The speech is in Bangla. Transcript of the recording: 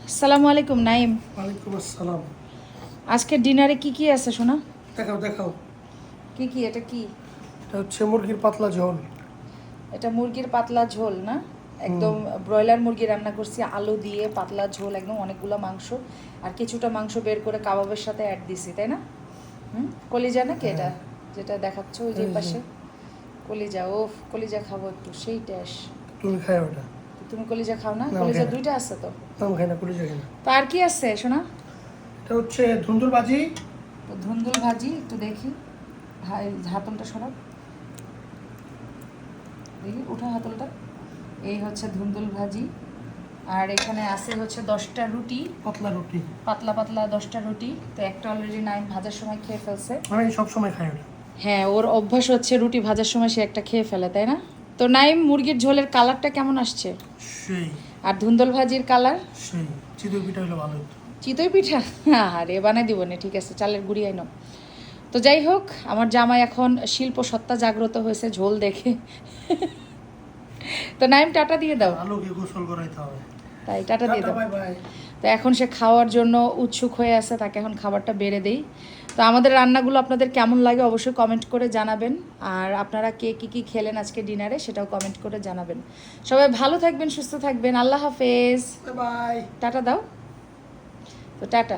আসসালামু আলাইকুম নাইম। ওয়ালাইকুম আসসালাম। আজকে ডিনারে কি কি আছে সোনা? দেখাও দেখাও। কি কি এটা কি? এটা হচ্ছে মুরগির পাতলা ঝোল। এটা মুরগির পাতলা ঝোল না? একদম ব্রয়লার মুরগি রান্না করছি আলু দিয়ে পাতলা ঝোল, একদম অনেকগুলো মাংস আর কিছুটা মাংস বের করে কাবাবের সাথে অ্যাড দিছি, তাই না? কলিজা নাকি এটা যেটা দেখাচ্ছ ওই যে এই যে। পাশে? কলিজা, ওফ কলিজা খাবো একটু, সেই ট্যাশ। তুমি খাই ওটা। তুমি কলিজা খাও না? না, কলিজা খাই না। দুইটা আছে তো। নাম খাই না, কলিজা খাই না। তো আর কি আছে সোনা? এটা হচ্ছে ধুন্দুল ভাজি। তো ধুন্দুল ভাজি একটু দেখি, হাতলটা সরাব, দেখি উঠা হাতলটা। এই হচ্ছে ধুন্দুল ভাজি। আর এখানে আছে হচ্ছে 10টা রুটি, পাতলা রুটি। পাতলা পাতলা 10টা রুটি। তো একটা অলরেডি নাইম ভাজার সময় খেয়ে ফেলছে। আমি সব সময় খাই ওটা। হ্যাঁ, ওর অভ্যাস হচ্ছে রুটি ভাজার সময় সে একটা খেয়ে ফেলে, তাই না? তো নাইম, মুরগির ঝোলের কালারটা কেমন আসছে? সেই আর ধুন্দুল ভাজির কালার? সেই চিতই পিঠা হলে ভালো হতো। চিতই পিঠা? আরে বানাই দিব না, ঠিক আছে, চালের গুঁড়ি আইনো। তো যাই হোক, আমার জামাই এখন শিল্প সত্তা জাগ্রত হয়েছে ঝোল দেখে। তো নাইম টাটা দিয়ে দাও। আলুকে গোসল করাইতে হবে। তাই টাটা দিয়ে টাটা, দাও। Bye bye. তো এখন সে খাওয়ার জন্য উৎসুক হয়ে আছে, তাকে এখন খাবারটা বেড়ে দেই। তো আমাদের রান্নাগুলো আপনাদের কেমন লাগে অবশ্যই কমেন্ট করে জানাবেন। আর আপনারা কে কী কী খেলেন আজকে ডিনারে সেটাও কমেন্ট করে জানাবেন। সবাই ভালো থাকবেন, সুস্থ থাকবেন, আল্লাহ হাফেজ। Bye bye. টাটা দাও। তো টাটা।